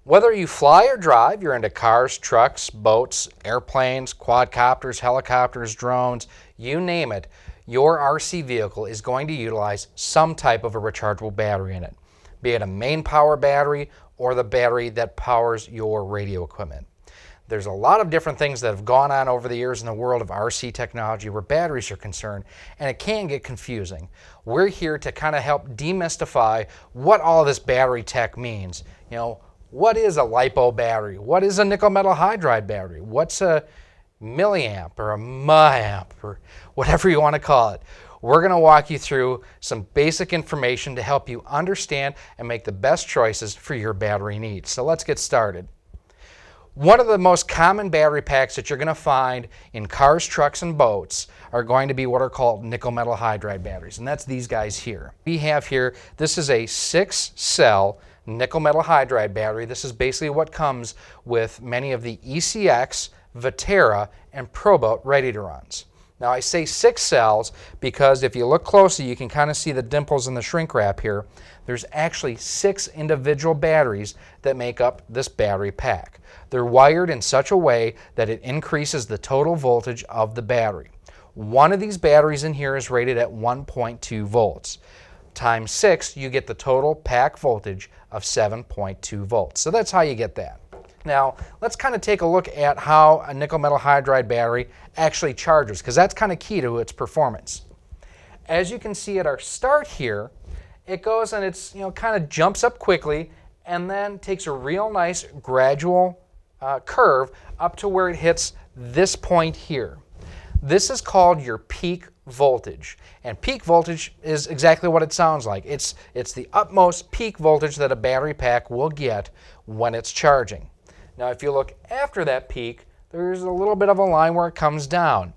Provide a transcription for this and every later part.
Whether you fly or drive, you're into cars, trucks, boats, airplanes, quadcopters, helicopters, drones, you name it, your RC vehicle is going to utilize some type of a rechargeable battery in it, be it a main power battery or the battery that powers your radio equipment. There's a lot of different things that have gone on over the years in the world of RC technology where batteries are concerned, and it can get confusing. We're here to kind of help demystify what all this battery tech means. What is a LiPo battery? What is a nickel metal hydride battery? What's a milliamp or a milliamp or whatever you want to call it? We're going to walk you through some basic information to help you understand and make the best choices for your battery needs. So let's get started. One of the most common battery packs that you're going to find in cars, trucks, and boats are going to be what are called nickel metal hydride batteries, and that's these guys here. We have here, this is a 6-cell nickel metal hydride battery. This is basically what comes with many of the ECX, Vetera, and ProBoat ready-to-runs. Now I say 6 cells because if you look closely, you can kind of see the dimples in the shrink wrap here. There's actually 6 individual batteries that make up this battery pack. They're wired in such a way that it increases the total voltage of the battery. One of these batteries in here is rated at 1.2 volts. Times 6, you get the total pack voltage of 7.2 volts. So that's how you get that. Now, let's kind of take a look at how a nickel metal hydride battery actually charges, because that's kind of key to its performance. As you can see at our start here, it goes and it's kind of jumps up quickly and then takes a real nice gradual curve up to where it hits this point here. This is called your peak voltage, and peak voltage is exactly what it sounds like. It's the utmost peak voltage that a battery pack will get when it's charging. Now if you look after that peak, there's a little bit of a line where it comes down.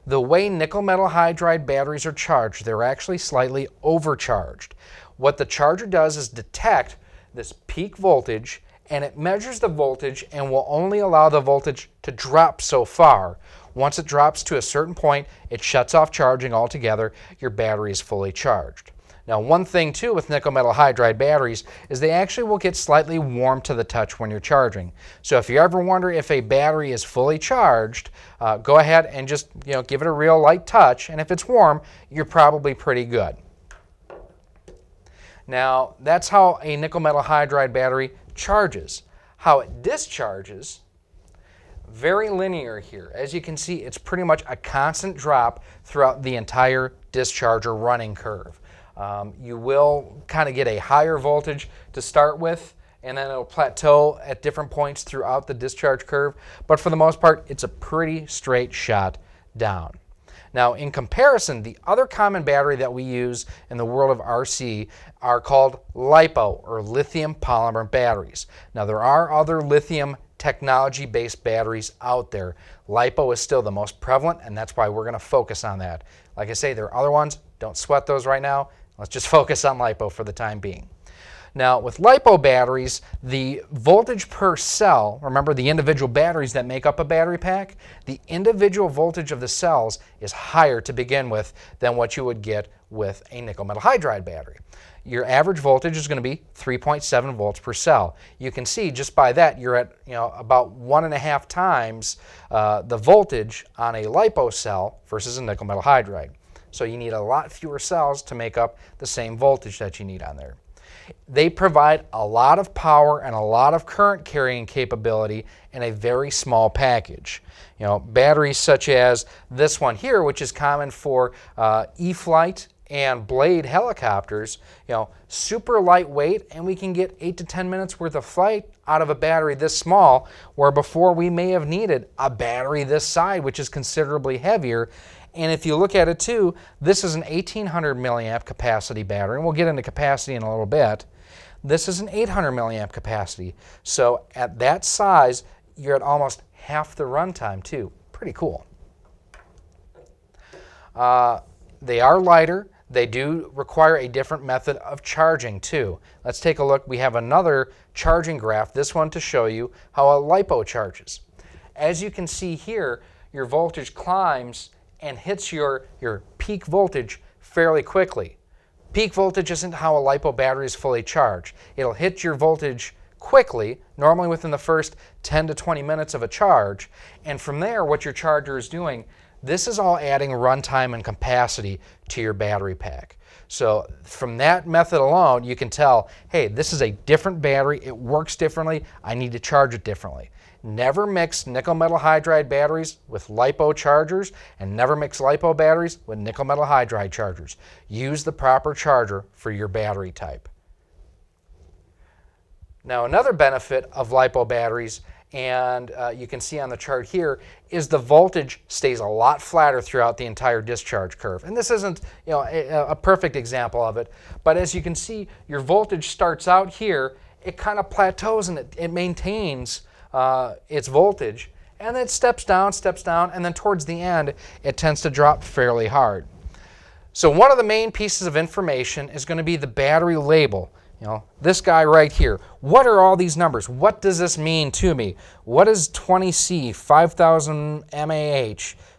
The way nickel metal hydride batteries are charged, they're actually slightly overcharged. What the charger does is detect this peak voltage, and it measures the voltage and will only allow the voltage to drop so far. Once it drops to a certain point, it shuts off charging altogether. Your battery is fully charged. Now, one thing too with nickel metal hydride batteries is they actually will get slightly warm to the touch when you're charging. So if you ever wonder if a battery is fully charged, go ahead and just give it a real light touch, and if it's warm, you're probably pretty good. Now, that's how a nickel metal hydride battery charges. How it discharges, very linear here. As you can see, it's pretty much a constant drop throughout the entire discharge or running curve. You will kind of get a higher voltage to start with, and then it'll plateau at different points throughout the discharge curve, but for the most part, it's a pretty straight shot down. Now, in comparison, the other common battery that we use in the world of RC are called LiPo, or lithium polymer batteries. Now, there are other lithium technology-based batteries out there. LiPo is still the most prevalent, and that's why we're going to focus on that. Like I say, there are other ones. Don't sweat those right now. Let's just focus on LiPo for the time being. Now, with LiPo batteries, the voltage per cell, remember the individual batteries that make up a battery pack, the individual voltage of the cells is higher to begin with than what you would get with a nickel metal hydride battery. Your average voltage is going to be 3.7 volts per cell. You can see just by that you're at about 1.5 times the voltage on a LiPo cell versus a nickel metal hydride. So you need a lot fewer cells to make up the same voltage that you need on there. They provide a lot of power and a lot of current carrying capability in a very small package. Batteries such as this one here, which is common for E-flite and Blade helicopters, super lightweight, and we can get 8 to 10 minutes worth of flight out of a battery this small, where before we may have needed a battery this size, which is considerably heavier. And if you look at it too, this is an 1800 milliamp capacity battery, and we'll get into capacity in a little bit. This is an 800 milliamp capacity. So at that size, you're at almost half the runtime too. Pretty cool. They are lighter. They do require a different method of charging too. Let's take a look. We have another charging graph, this one to show you how a LiPo charges. As you can see here, your voltage climbs and hits your peak voltage fairly quickly. Peak voltage isn't how a LiPo battery is fully charged. It'll hit your voltage quickly, normally within the first 10 to 20 minutes of a charge. And from there, what your charger is doing, this is all adding runtime and capacity to your battery pack. So from that method alone, you can tell, hey, this is a different battery, it works differently, I need to charge it differently. Never mix nickel metal hydride batteries with LiPo chargers, and never mix LiPo batteries with nickel metal hydride chargers. Use the proper charger for your battery type. Now, another benefit of LiPo batteries, and you can see on the chart here, is the voltage stays a lot flatter throughout the entire discharge curve. And this isn't, a perfect example of it, but as you can see, your voltage starts out here, it kind of plateaus and it maintains its voltage, and then it steps down, and then towards the end, it tends to drop fairly hard. So one of the main pieces of information is going to be the battery label. This guy right here. What are all these numbers? What does this mean to me? What is 20C, 5000 mAh,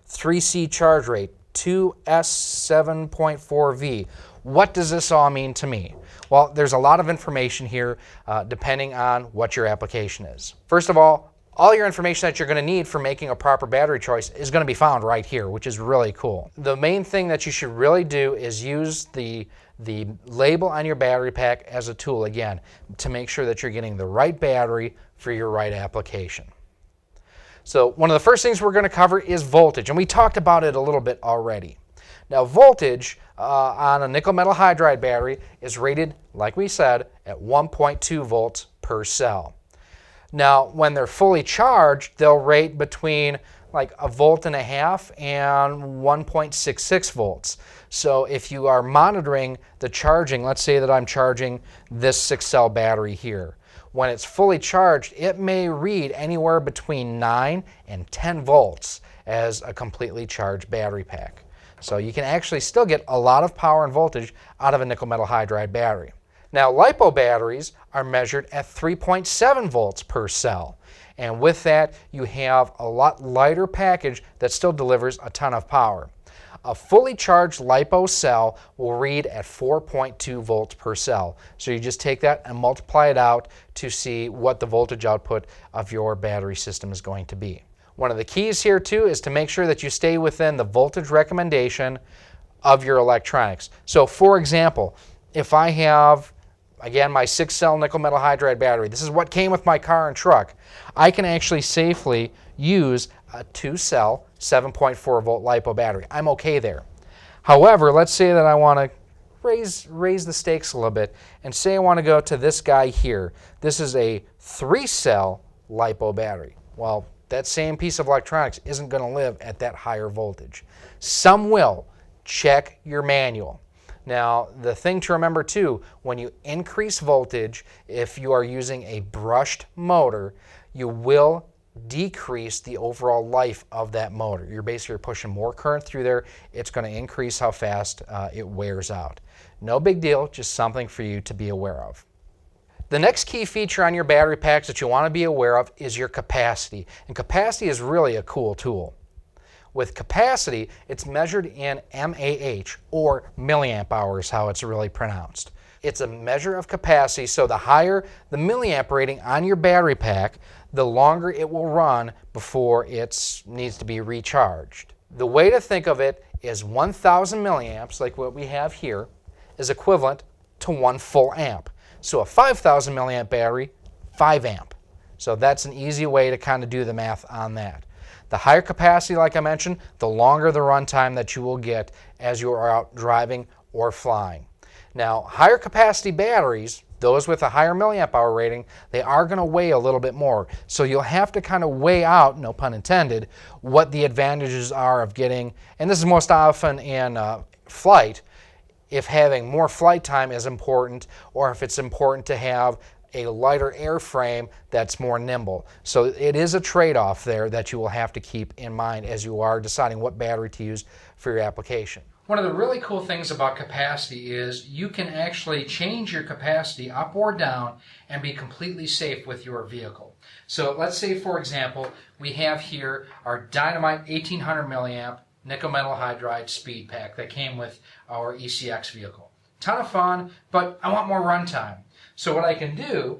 3C charge rate, 2S7.4V? What does this all mean to me? Well, there's a lot of information here depending on what your application is. First of all your information that you're going to need for making a proper battery choice is going to be found right here, which is really cool. The main thing that you should really do is use the label on your battery pack as a tool, again, to make sure that you're getting the right battery for your right application. So one of the first things we're going to cover is voltage, and we talked about it a little bit already. Now, voltage on a nickel metal hydride battery is rated, like we said, at 1.2 volts per cell. Now, when they're fully charged, they'll rate between like 1.5 volts and 1.66 volts. So if you are monitoring the charging, let's say that I'm charging this 6-cell battery here. When it's fully charged, it may read anywhere between 9 and 10 volts as a completely charged battery pack. So you can actually still get a lot of power and voltage out of a nickel metal hydride battery. Now, LiPo batteries are measured at 3.7 volts per cell. And with that, you have a lot lighter package that still delivers a ton of power. A fully charged LiPo cell will read at 4.2 volts per cell. So you just take that and multiply it out to see what the voltage output of your battery system is going to be. One of the keys here too is to make sure that you stay within the voltage recommendation of your electronics. So for example, if I have, again, my 6-cell nickel metal hydride battery, this is what came with my car and truck, I can actually safely use a 2-cell 7.4 volt LiPo battery. I'm okay there. However, let's say that I want to raise the stakes a little bit and say I want to go to this guy here. This is a 3-cell LiPo battery. Well, that same piece of electronics isn't going to live at that higher voltage. Some will. Check your manual. Now, the thing to remember too, when you increase voltage, if you are using a brushed motor, you will decrease the overall life of that motor. You're basically pushing more current through there. It's going to increase how fast it wears out. No big deal, just something for you to be aware of. The next key feature on your battery packs that you want to be aware of is your capacity. And capacity is really a cool tool. With capacity, it's measured in MAH, or milliamp hours, how it's really pronounced. It's a measure of capacity, so the higher the milliamp rating on your battery pack, the longer it will run before it needs to be recharged. The way to think of it is 1,000 milliamps, like what we have here, is equivalent to 1 full amp. So a 5,000 milliamp battery, 5 amp. So that's an easy way to kind of do the math on that. The higher capacity, like I mentioned, the longer the runtime that you will get as you are out driving or flying. Now, higher capacity batteries, those with a higher milliamp hour rating, they are going to weigh a little bit more. So you'll have to kind of weigh out, no pun intended, what the advantages are of getting, and this is most often in flight, if having more flight time is important, or if it's important to have a lighter airframe that's more nimble. So it is a trade-off there that you will have to keep in mind as you are deciding what battery to use for your application. One of the really cool things about capacity is you can actually change your capacity up or down and be completely safe with your vehicle. So let's say, for example, we have here our Dynamite 1800 milliamp nickel metal hydride speed pack that came with our ECX vehicle. Ton of fun, but I want more runtime. So what I can do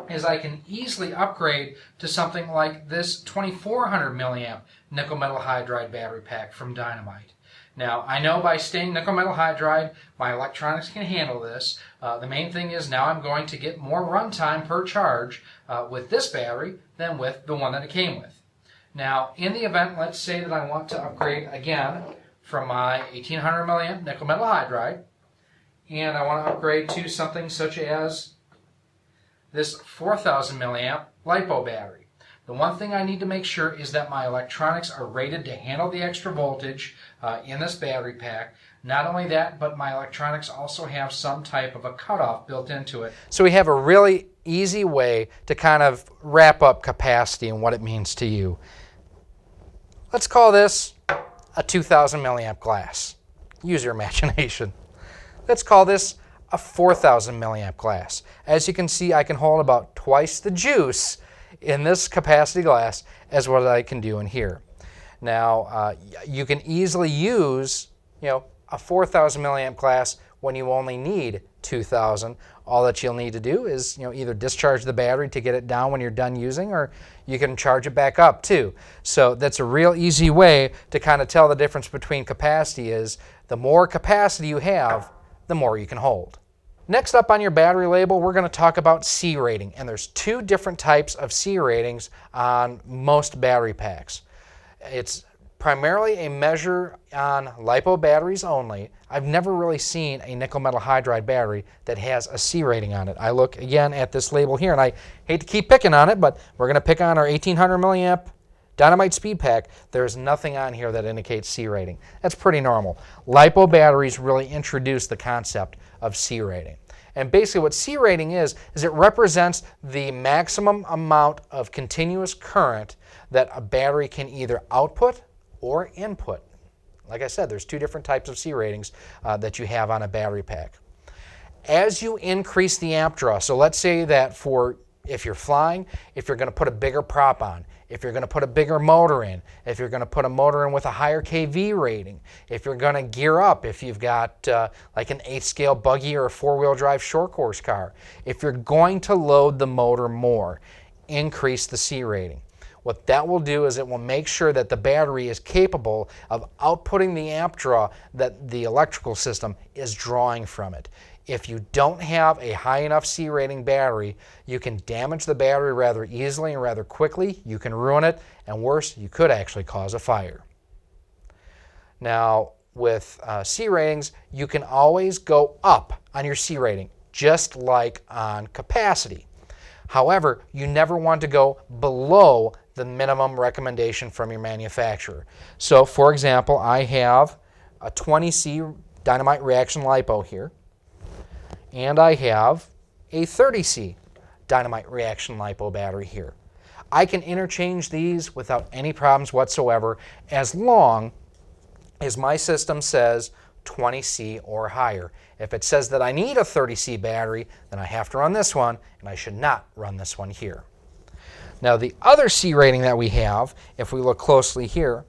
is I can easily upgrade to something like this 2400 milliamp nickel metal hydride battery pack from Dynamite. Now, I know by staying nickel metal hydride, my electronics can handle this. The main thing is now I'm going to get more runtime per charge with this battery than with the one that it came with. Now, in the event, let's say that I want to upgrade again from my 1800 milliamp nickel metal hydride, and I want to upgrade to something such as this 4000 milliamp LiPo battery. The one thing I need to make sure is that my electronics are rated to handle the extra voltage in this battery pack. Not only that, but my electronics also have some type of a cutoff built into it. So we have a really easy way to kind of wrap up capacity and what it means to you. Let's call this a 2000 milliamp glass. Use your imagination. Let's call this a 4000 milliamp glass. As you can see, I can hold about twice the juice in this capacity glass as what I can do in here. Now, you can easily use, a 4000 milliamp glass when you only need 2000. All that you'll need to do is, either discharge the battery to get it down when you're done using, or you can charge it back up too. So that's a real easy way to kind of tell the difference between capacity is the more capacity you have, the more you can hold. Next up on your battery label, we're going to talk about C rating, and there's two different types of C ratings on most battery packs. It's primarily a measure on LiPo batteries only. I've never really seen a nickel metal hydride battery that has a C rating on it. I look again at this label here, and I hate to keep picking on it, but we're going to pick on our 1800 milliamp Dynamite Speed Pack. There's nothing on here that indicates C rating. That's pretty normal. LiPo batteries really introduced the concept of C rating. And basically what C rating is it represents the maximum amount of continuous current that a battery can either output or input. Like I said, there's two different types of C ratings that you have on a battery pack. As you increase the amp draw, so let's say that if you're flying, if you're going to put a bigger prop on, if you're going to put a bigger motor in, if you're going to put a motor in with a higher kV rating, if you're going to gear up, if you've got like an 8-scale buggy or a 4-wheel drive short course car, if you're going to load the motor more, increase the C rating. What that will do is it will make sure that the battery is capable of outputting the amp draw that the electrical system is drawing from it. If you don't have a high enough C rating battery, you can damage the battery rather easily and rather quickly. You can ruin it, and worse, you could actually cause a fire. Now, with C ratings, you can always go up on your C rating, just like on capacity. However, you never want to go below the minimum recommendation from your manufacturer. So, for example, I have a 20C Dynamite Reaction LiPo here, and I have a 30C Dynamite Reaction LiPo battery here. I can interchange these without any problems whatsoever as long as my system says 20C or higher. If it says that I need a 30C battery, then I have to run this one, and I should not run this one here. Now, the other C rating that we have, if we look closely here,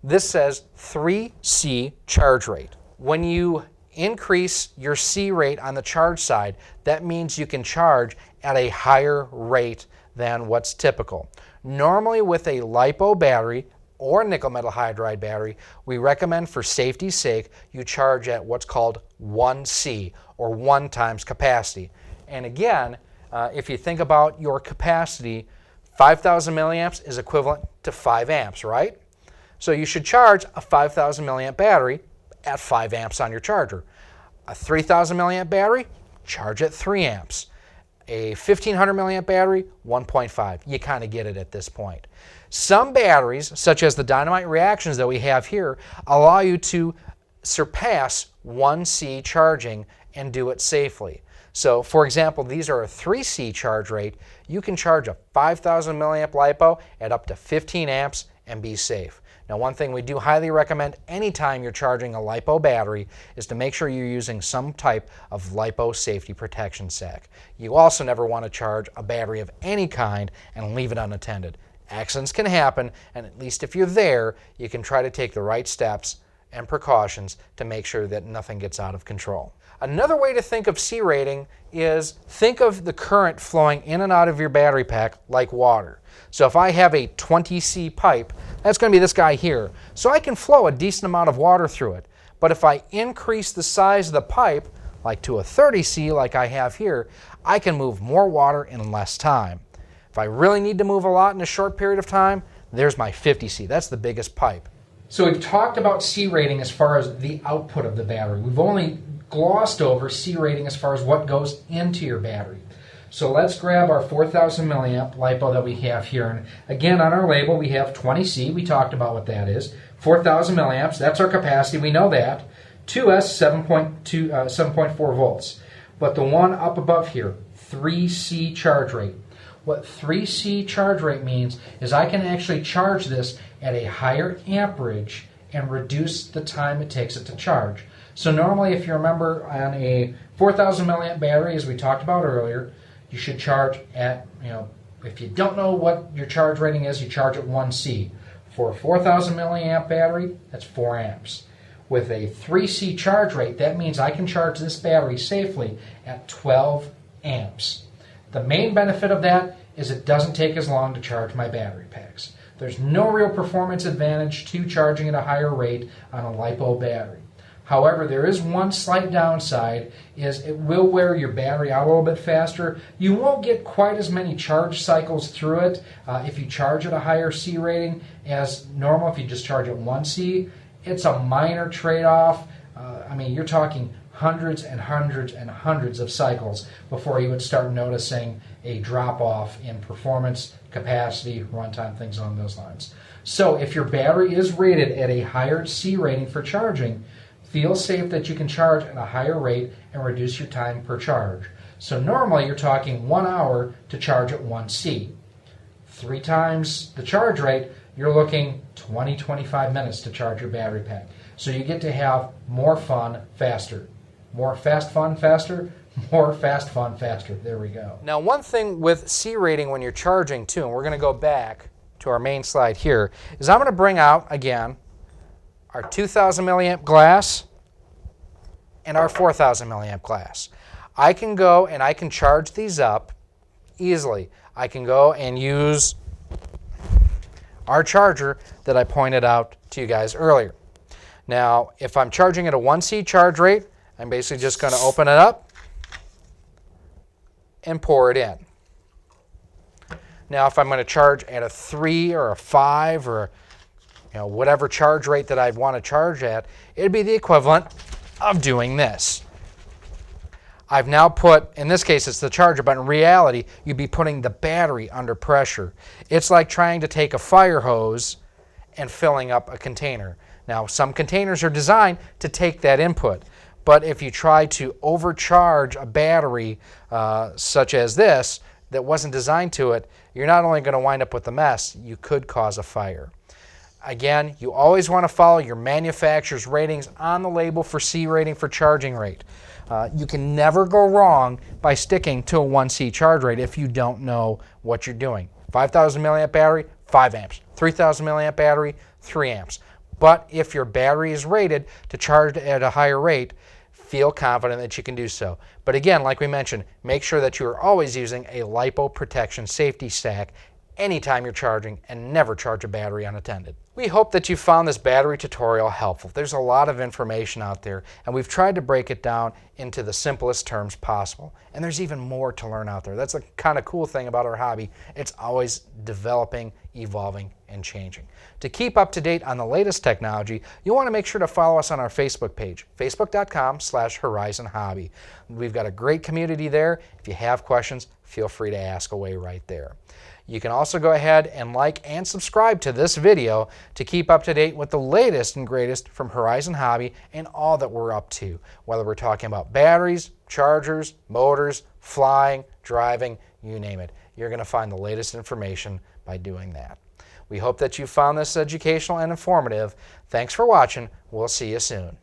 this says 3C charge rate. When you increase your C rate on the charge side, that means you can charge at a higher rate than what's typical. Normally with a LiPo battery or nickel metal hydride battery, we recommend for safety's sake you charge at what's called 1C, or 1 times capacity. And again, if you think about your capacity, 5,000 milliamps is equivalent to 5 amps, right? So you should charge a 5,000 milliamp battery at 5 amps on your charger. A 3,000 milliamp battery, charge at 3 amps. A 1,500 milliamp battery, 1.5. You kind of get it at this point. Some batteries, such as the Dynamite Reactions that we have here, allow you to surpass 1C charging and do it safely. So, for example, these are a 3C charge rate. You can charge a 5,000 milliamp LiPo at up to 15 amps and be safe. Now, one thing we do highly recommend anytime you're charging a LiPo battery is to make sure you're using some type of LiPo safety protection sack. You also never want to charge a battery of any kind and leave it unattended. Accidents can happen, and at least if you're there, you can try to take the right steps and precautions to make sure that nothing gets out of control. Another way to think of C rating is think of the current flowing in and out of your battery pack like water. So if I have a 20C pipe, that's going to be this guy here. So I can flow a decent amount of water through it. But if I increase the size of the pipe, like to a 30C like I have here, I can move more water in less time. If I really need to move a lot in a short period of time, there's my 50C. That's the biggest pipe. So we've talked about C rating as far as the output of the battery. We've only glossed over C rating as far as what goes into your battery. So let's grab our 4,000 milliamp LiPo that we have here. And again, on our label, we have 20C. We talked about what that is. 4,000 milliamps, that's our capacity. We know that. 2S, 7.4 volts. But the one up above here, 3C charge rate. What 3C charge rate means is I can actually charge this at a higher amperage and reduce the time it takes it to charge. So normally, if you remember, on a 4,000 milliamp battery, as we talked about earlier, you should charge at, if you don't know what your charge rating is, you charge at 1C. For a 4,000 milliamp battery, that's 4 amps. With a 3C charge rate, that means I can charge this battery safely at 12 amps. The main benefit of that is it doesn't take as long to charge my battery packs. There's no real performance advantage to charging at a higher rate on a LiPo battery. However, there is one slight downside, is it will wear your battery out a little bit faster. You won't get quite as many charge cycles through it if you charge at a higher C rating as normal if you just charge at 1C. It's a minor trade-off. You're talking hundreds and hundreds and hundreds of cycles before you would start noticing a drop-off in performance, capacity, runtime, things along those lines. So if your battery is rated at a higher C rating for charging, feel safe that you can charge at a higher rate and reduce your time per charge. So normally you're talking 1 hour to charge at 1C. 3 times the charge rate, you're looking 20-25 minutes to charge your battery pack. So you get to have more fun faster. More fast fun faster, more fast fun faster. There we go. Now one thing with C rating when you're charging too, and we're going to go back to our main slide here, is I'm going to bring out again our 2,000 milliamp glass and our 4,000 milliamp glass. I can go and I can charge these up easily. I can go and use our charger that I pointed out to you guys earlier. Now, if I'm charging at a 1C charge rate, I'm basically just going to open it up and pour it in. Now, if I'm going to charge at a 3 or a 5 or whatever charge rate that I'd want to charge at, it'd be the equivalent of doing this. I've now put, in this case it's the charger, but in reality you'd be putting the battery under pressure. It's like trying to take a fire hose and filling up a container. Now some containers are designed to take that input, but if you try to overcharge a battery such as this that wasn't designed to it, you're not only going to wind up with a mess, you could cause a fire. Again, you always want to follow your manufacturer's ratings on the label for C rating for charging rate. You can never go wrong by sticking to a 1C charge rate if you don't know what you're doing. 5,000 milliamp battery, 5 amps. 3,000 milliamp battery, 3 amps. But if your battery is rated to charge at a higher rate, feel confident that you can do so. But again, like we mentioned, make sure that you are always using a LiPo protection safety stack anytime you're charging, and never charge a battery unattended. We hope that you found this battery tutorial helpful. There's a lot of information out there, and we've tried to break it down into the simplest terms possible. And there's even more to learn out there. That's the kind of cool thing about our hobby. It's always developing, evolving, and changing. To keep up to date on the latest technology, you'll want to make sure to follow us on our Facebook page, facebook.com/Horizon Hobby. We've got a great community there. If you have questions, feel free to ask away right there. You can also go ahead and like and subscribe to this video to keep up to date with the latest and greatest from Horizon Hobby and all that we're up to, whether we're talking about batteries, chargers, motors, flying, driving, you name it. You're going to find the latest information by doing that. We hope that you found this educational and informative. Thanks for watching. We'll see you soon.